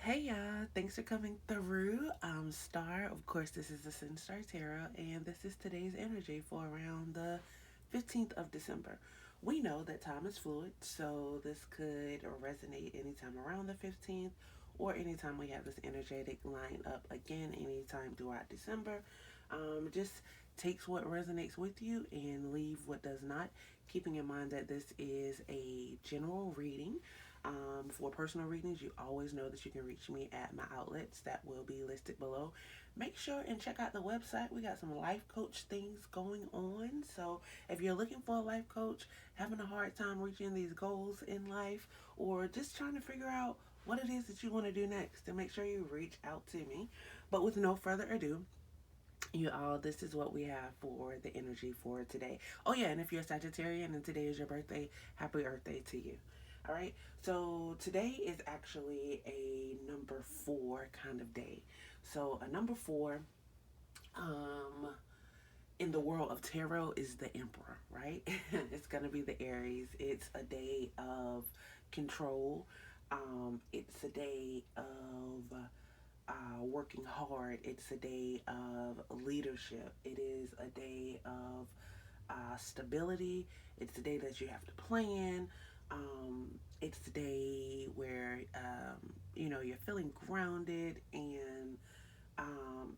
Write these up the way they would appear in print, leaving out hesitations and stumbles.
Hey y'all, thanks for coming through. Star, of course, this is ascendstar Tarot, and this is today's energy for around the 15th of December. We know that time is fluid, so this could resonate anytime around the 15th or anytime we have this energetic line up again, anytime throughout December. Just takes what resonates with you and leave what does not, keeping in mind that this is a general reading. For personal readings, you always know that you can reach me at my outlets that will be listed below. Make sure and check out the website. We got some life coach things going on. So if you're looking for a life coach, having a hard time reaching these goals in life, or just trying to figure out what it is that you want to do next, then make sure you reach out to me. But with no further ado, you all, this is what we have for the energy for today. Oh yeah, and if you're a Sagittarian and today is your birthday, happy Earth Day to you. All right, so today is actually a number four kind of day. So a number four, um, in the world of tarot is the Emperor, right? It's gonna be the Aries. It's a day of control. It's a day of working hard. It's a day of leadership. It is a day of stability. It's the day that you have to plan. It's the day where you're feeling grounded and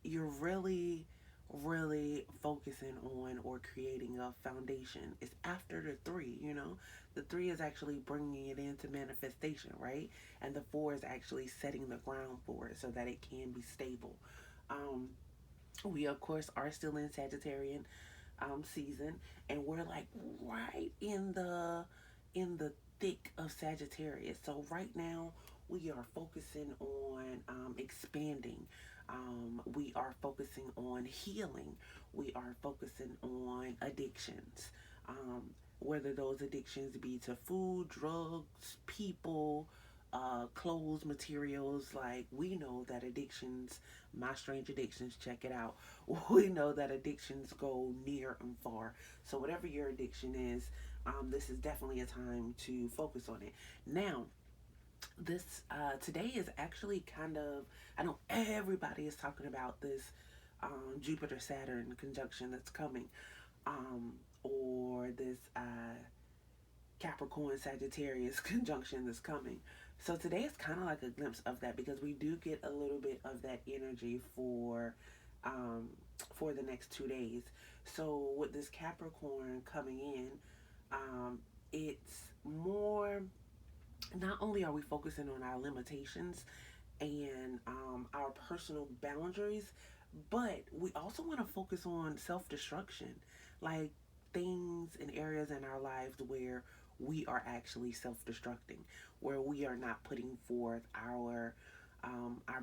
you're really focusing on or creating a foundation. It's after the three, the three is actually bringing it into manifestation, right? And the four is actually setting the ground for it so that it can be stable. um we of course are still in Sagittarian season, and we're like right in the thick of Sagittarius. So right now we are focusing on expanding. We are focusing on healing. We are focusing on addictions. Whether those addictions be to food, drugs, people, clothes, materials. Like, we know that addictions, my strange addictions, check it out. We know that addictions go near and far. So whatever your addiction is, this is definitely a time to focus on it. Now, this today is actually kind of, I know everybody is talking about this Jupiter Saturn conjunction that's coming, or this Capricorn Sagittarius conjunction that's coming. So today is kind of like a glimpse of that, because we do get a little bit of that energy um, for the next 2 days. So with this Capricorn coming in, it's more, not only are we focusing on our limitations and our personal boundaries, but we also want to focus on self destruction, like things and areas in our lives where we are actually self destructing, where we are not putting forth our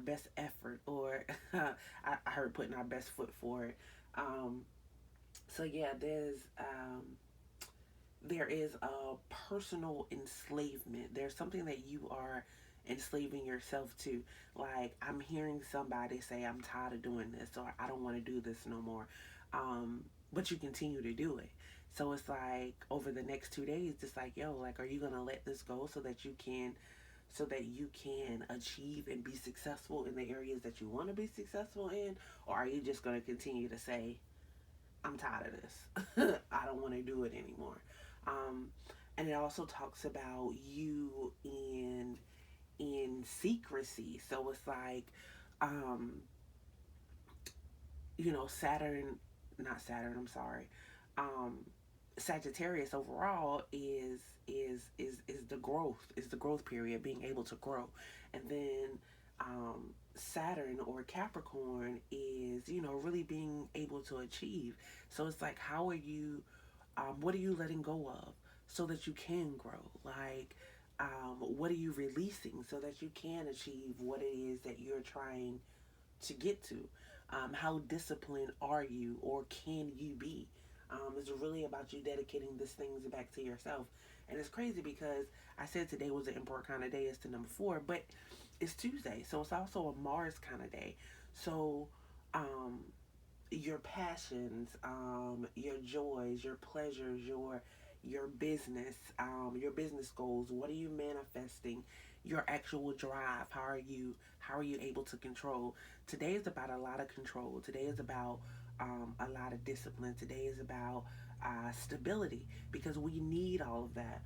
best effort, or I heard putting our best foot forward. Um, so yeah, there is a personal enslavement. There's something that you are enslaving yourself to. Like, I'm hearing somebody say, I'm tired of doing this, or I don't want to do this no more. But you continue to do it. So it's like over the next 2 days, it's like, yo, like, are you gonna let this go so that you can achieve and be successful in the areas that you want to be successful in? Or are you just gonna continue to say, I'm tired of this. I don't want to do it anymore. Um, and it also talks about you in secrecy. So it's like, um, Saturn, not Saturn. I'm sorry. Um, Sagittarius overall is the growth, is the growth period, being able to grow, and then Saturn or Capricorn is, really being able to achieve. So it's like, how are you? What are you letting go of so that you can grow? Like, what are you releasing so that you can achieve what it is that you're trying to get to? How disciplined are you, or can you be? It's really about you dedicating these things back to yourself. And it's crazy because I said today was an Emperor kind of day. It's the number four, but it's Tuesday, so it's also a Mars kind of day. So, um, your passions, your joys, your pleasures, your business goals. What are you manifesting? your actual drive. How are you able to control? Today is about a lot of control. Today is about a lot of discipline. Today is about stability, because we need all of that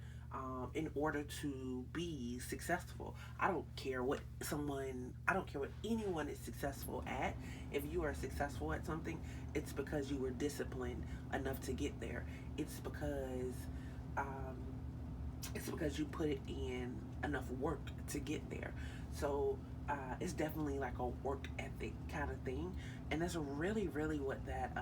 in order to be successful. I don't care what anyone is successful at. If you are successful at something, it's because you were disciplined enough to get there. It's because um, it's because you put it in enough work to get there. So it's definitely like a work ethic kind of thing, and that's really, really what that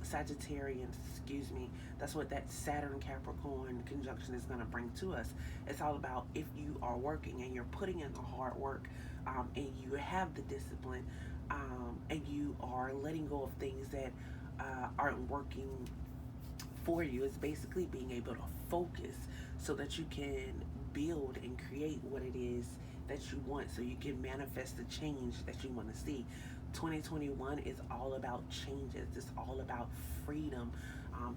Sagittarian, excuse me, that's what that Saturn Capricorn conjunction is going to bring to us. It's all about if you are working and you're putting in the hard work, and you have the discipline, and you are letting go of things that aren't working for you. Is basically being able to focus so that you can build and create what it is that you want, so you can manifest the change that you want to see. 2021 is all about changes. It's all about freedom.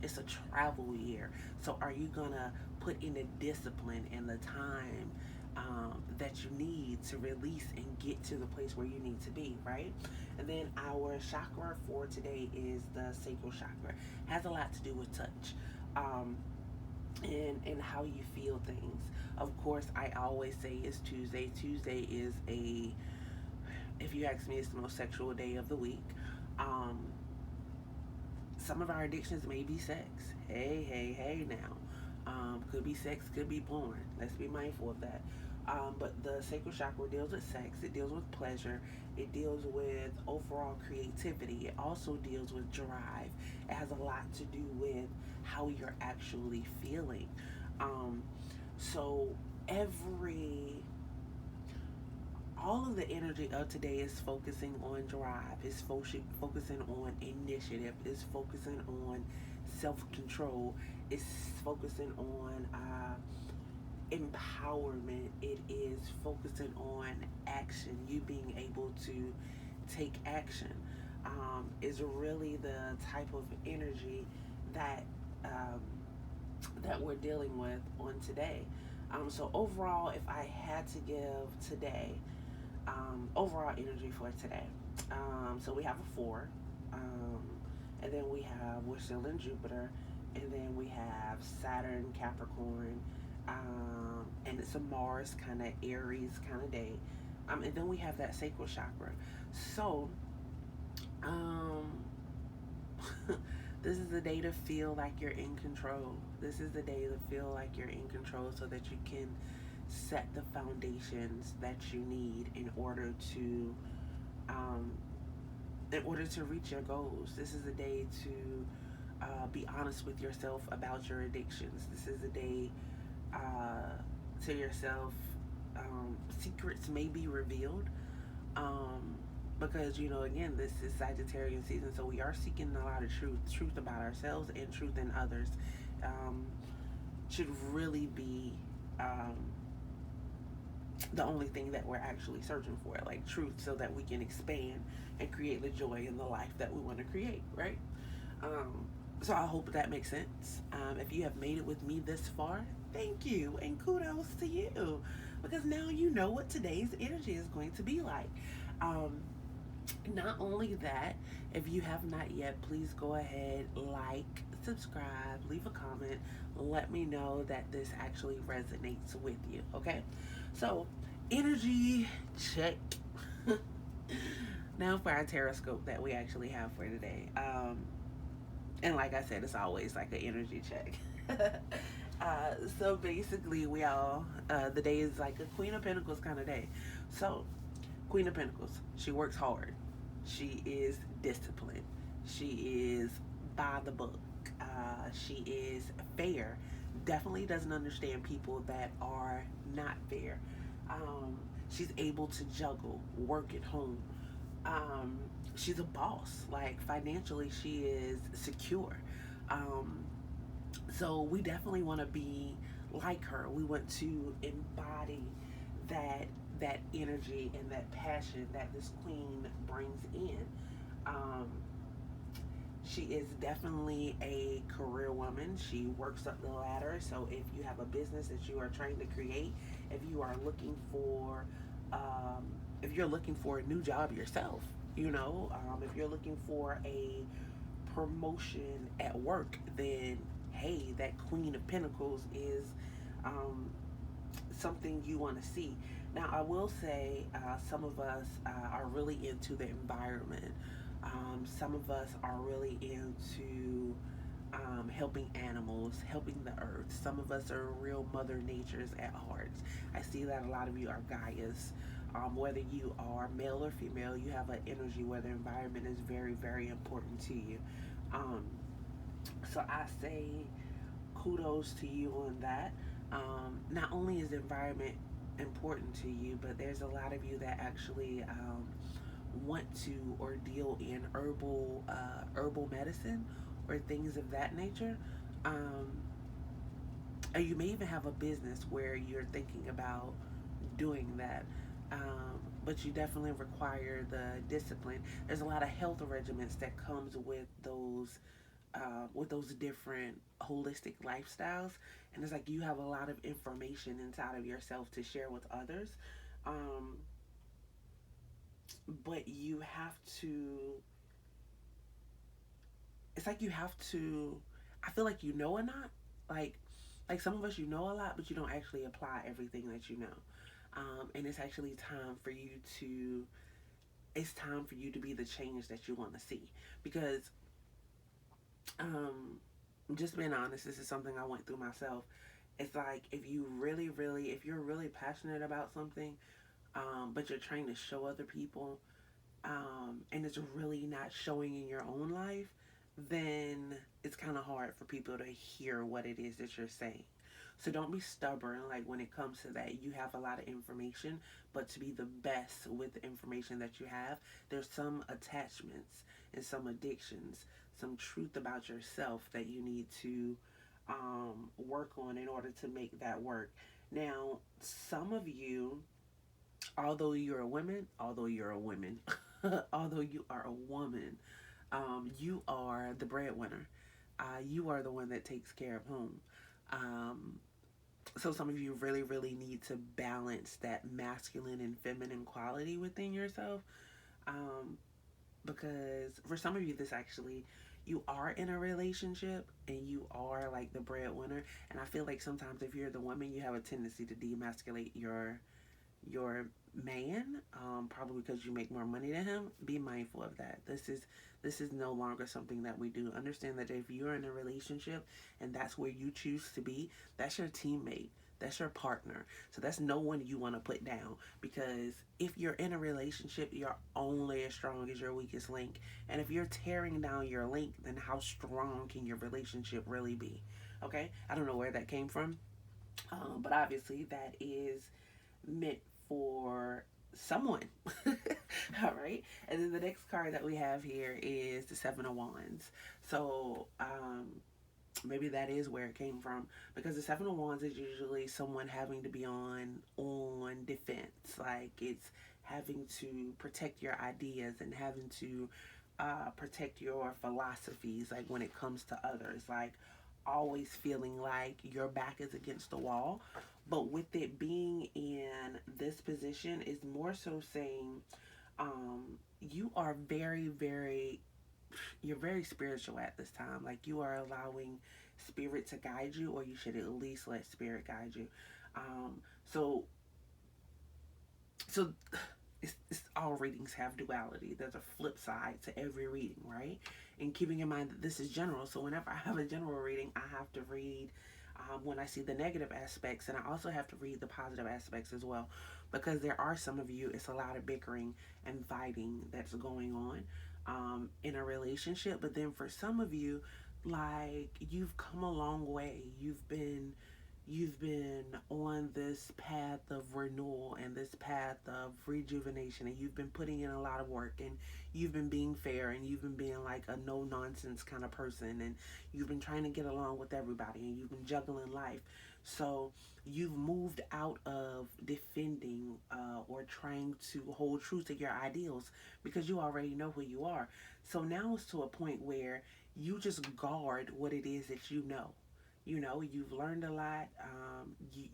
It's a travel year. So are you gonna put in the discipline and the time that you need to release and get to the place where you need to be, right? And then our chakra for today is the sacral chakra. Has a lot to do with touch, and how you feel things. Of course, I always say it's Tuesday. Tuesday is if you ask me, it's the most sexual day of the week. Um, some of our addictions may be sex. Hey, hey, hey now. Could be sex, could be porn. Let's be mindful of that. But the sacral chakra deals with sex, it deals with pleasure, it deals with overall creativity, it also deals with drive. It has a lot to do with how you're actually feeling. Um, so every all of the energy of today is focusing on drive, is focusing on initiative, is focusing on self control, is focusing on empowerment, it is focusing on action, you being able to take action. Is really the type of energy that um, that we're dealing with on today. So overall, if I had to give today overall energy for today. So we have a 4, um, and then we're still in Jupiter, and then we have Saturn, Capricorn, and it's a Mars kind of Aries kind of day. And then we have that sacral chakra. So, um, this is the day to feel like you're in control. This is the day to feel like you're in control so that you can set the foundations that you need um, in order to reach your goals. This is a day to be honest with yourself about your addictions. This is a day to yourself. Secrets may be revealed, um, because again, this is Sagittarian season, so we are seeking a lot of truth about ourselves and truth in others. Um, should really be um, the only thing that we're actually searching for, like truth, so that we can expand and create the joy in the life that we want to create, right? So I hope that makes sense. If you have made it with me this far, thank you and kudos to you, because now you know what today's energy is going to be like. Um, Not only that, if you have not yet, please go ahead, like, subscribe, leave a comment, let me know that this actually resonates with you, okay? So, energy check. Now for our Tarotscope that we actually have for today. And like I said, it's always like an energy check. So basically, the day is like a Queen of Pentacles kind of day. So, Queen of Pentacles, she works hard. She is disciplined. She is by the book. She is fair. Definitely doesn't understand people that are not fair. She's able to juggle, work at home. Um, she's a boss. Like financially, she is secure. Um, so we definitely want to be like her. We want to embody that that energy and that passion that this queen brings in. Um, she is definitely a career woman. She works up the ladder. So if you have a business that you are trying to create if you are looking for, um, if you're looking for a new job yourself, if you're looking for a promotion at work, then hey, that Queen of Pentacles is um, something you want to see. Now, I will say some of us are really into the environment. Some of us are really into helping animals, helping the earth. Some of us are real Mother Natures at heart. I see that a lot of you are Gaias. Whether you are male or female, you have an energy where the environment is very, very important to you. Um, so I say kudos to you on that. Not only is the environment important to you, but there's a lot of you that actually want to or deal in herbal medicine or things of that nature. Um, or you may even have a business where you're thinking about doing that. But you definitely require the discipline. There's a lot of health regimens that comes with those different holistic lifestyles, and it's like you have a lot of information inside of yourself to share with others. Um, but you have to. It's like you have to. I feel like you know a lot. Like like some of us, you know a lot, but you don't actually apply everything that you know. And it's actually time for you to. It's time for you to be the change that you want to see, because um, just being honest, this is something I went through myself. It's like if you're really passionate about something, but you're trying to show other people, and it's really not showing in your own life, then it's kind of hard for people to hear what it is that you're saying. So don't be stubborn. Like when it comes to that, you have a lot of information, but to be the best with the information that you have, there's some attachments and some addictions, some truth about yourself that you need to work on in order to make that work. Now, some of you, although you're a woman, although you are a woman, you are the breadwinner. You are the one that takes care of home. Um, so some of you really, really need to balance that masculine and feminine quality within yourself. Um, because for some of you, this actually, you are in a relationship and you are like the breadwinner. And I feel like sometimes if you're the woman, you have a tendency to demasculate your man, probably because you make more money than him. Be mindful of that. This is no longer something that we do. Understand that if you're in a relationship and that's where you choose to be, that's your teammate. That's your partner. So that's no one you want to put down, because if you're in a relationship, you're only as strong as your weakest link. And if you're tearing down your link, then how strong can your relationship really be? Okay? I don't know where that came from, but obviously that is meant for someone. All right. And then the next card that we have here is the Seven of Wands. So maybe that is where it came from, because the Seven of Wands is usually someone having to be on defense. Like it's having to protect your ideas and having to protect your philosophies, like when it comes to others, like always feeling like your back is against the wall. But with it being in this position is more so saying you are you're very spiritual at this time. Like you are allowing spirit to guide you, or you should at least let spirit guide you. Um, so so it's all readings have duality. There's a flip side to every reading, right? And keeping in mind that this is general, so whenever I have a general reading, I have to read when I see the negative aspects, and I also have to read the positive aspects as well, because there are some of you, it's a lot of bickering and fighting that's going on in a relationship. But then for some of you, like you've come a long way. You've been on this path of renewal and this path of rejuvenation, and you've been putting in a lot of work, and you've been being fair, and you've been being like a no nonsense kind of person, and you've been trying to get along with everybody, and you've been juggling life. So you've moved out of defending or trying to hold true to your ideals, because you already know who you are. So now it's to a point where you just guard what it is that you know. You know, you've learned a lot.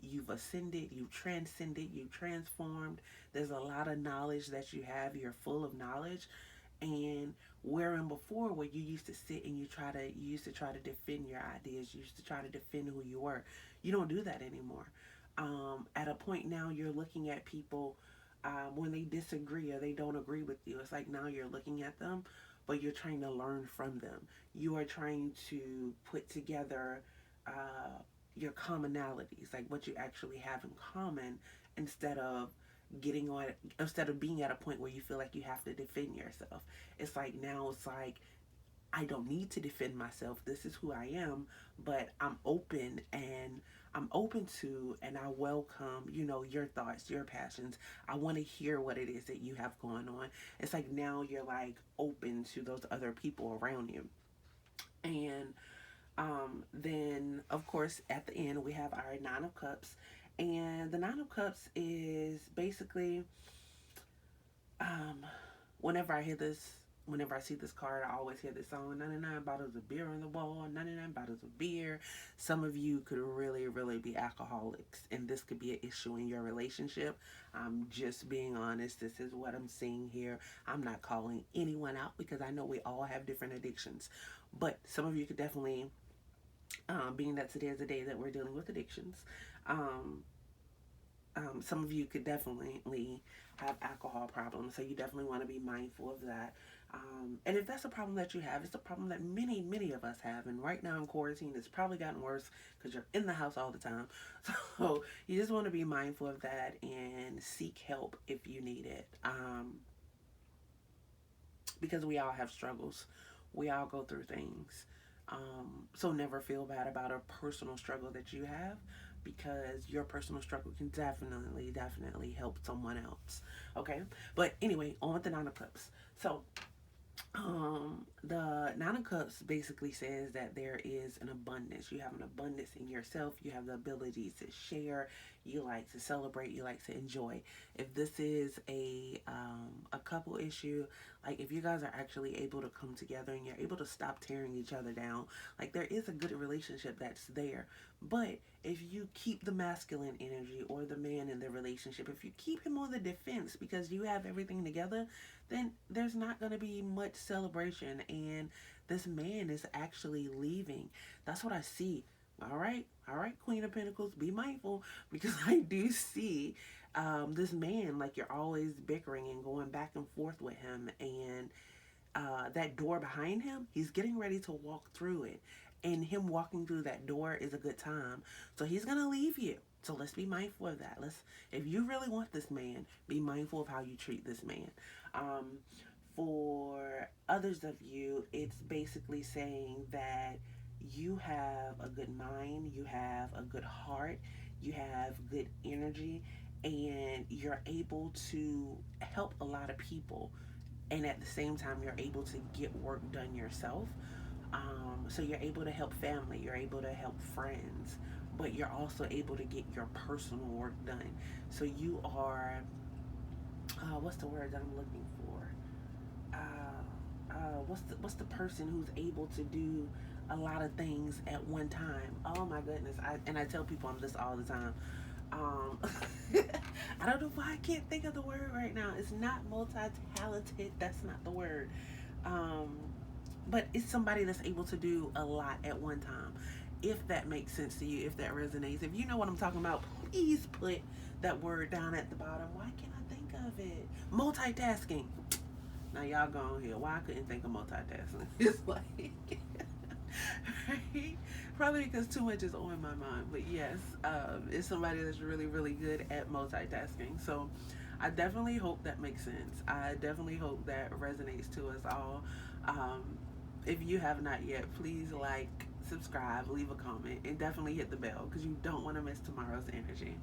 You've ascended, you've transcended, you've transformed. There's a lot of knowledge that you have. You're full of knowledge. And wherein before, where you used to sit and you used to try to defend your ideas, you used to try to defend who you were. You don't do that anymore. At a point now, you're looking at people when they disagree or they don't agree with you. It's like now you're looking at them, but you're trying to learn from them. You are trying to put together your commonalities, like what you actually have in common, instead of getting on instead of being at a point where you feel like you have to defend yourself. It's like now it's like I don't need to defend myself. This is who I am, but I'm open to and I welcome, you know, your thoughts, your passions. I want to hear what it is that you have going on. It's like now you're like open to those other people around you. And then, of course, at the end, we have our Nine of Cups. And the Nine of Cups is basically, um, whenever I hear this, whenever I see this card, I always hear this song 99 bottles of beer on the wall, 99 bottles of beer. Some of you could really, really be alcoholics, and this could be an issue in your relationship. I'm just being honest. This is what I'm seeing here. I'm not calling anyone out because I know we all have different addictions. But some of you could definitely being that today is a day that we're dealing with addictions. Um, some of you could definitely have alcohol problems, so you definitely want to be mindful of that. And if that's a problem that you have, it's a problem that many, many of us have. And right now in quarantine, it's probably gotten worse because you're in the house all the time. So you just want to be mindful of that and seek help if you need it. Because we all have struggles. We all go through things. So never feel bad about a personal struggle that you have because your personal struggle can definitely, definitely help someone else. Okay? But anyway, on with the Nine of Cups. So the Nine of Cups basically says that there is an abundance. You have an abundance in yourself. You have the ability to share. You like to celebrate. You like to enjoy. If this is a couple issue, like if you guys are actually able to come together and you're able to stop tearing each other down, like there is a good relationship that's there. But if you keep the masculine energy or the man in the relationship, if you keep him on the defense because you have everything together, then there's not going to be much celebration. And this man is actually leaving. That's what I see. All right, Queen of Pentacles, be mindful because I do see this man, like you're always bickering and going back and forth with him. And that door behind him, he's getting ready to walk through it. And him walking through that door is a good time. So he's going to leave you. So let's be mindful of that. If you really want this man, be mindful of how you treat this man. Um, for others of you, it's basically saying that you have a good mind, you have a good heart, you have good energy, and you're able to help a lot of people. And at the same time, you're able to get work done yourself. So you're able to help family, you're able to help friends, but you're also able to get your personal work done. So you are, what's the word that I'm looking for? What's the person who's able to do a lot of things at one time? Oh my goodness! I tell people I'm this all the time. Um, I don't know why I can't think of the word right now. It's not multi-talented. That's not the word. Um, but it's somebody that's able to do a lot at one time. If that makes sense to you, if that resonates, if you know what I'm talking about, please put that word down at the bottom. Why can't I think of it? Multitasking. Now y'all go on here. Why I couldn't think of multitasking? It's like right? Probably because too much is on my mind. But yes, it's somebody that's really, really good at multitasking. So I definitely hope that makes sense. I definitely hope that resonates to us all. Um, if you have not yet, please like, subscribe, leave a comment, and definitely hit the bell because you don't want to miss tomorrow's energy.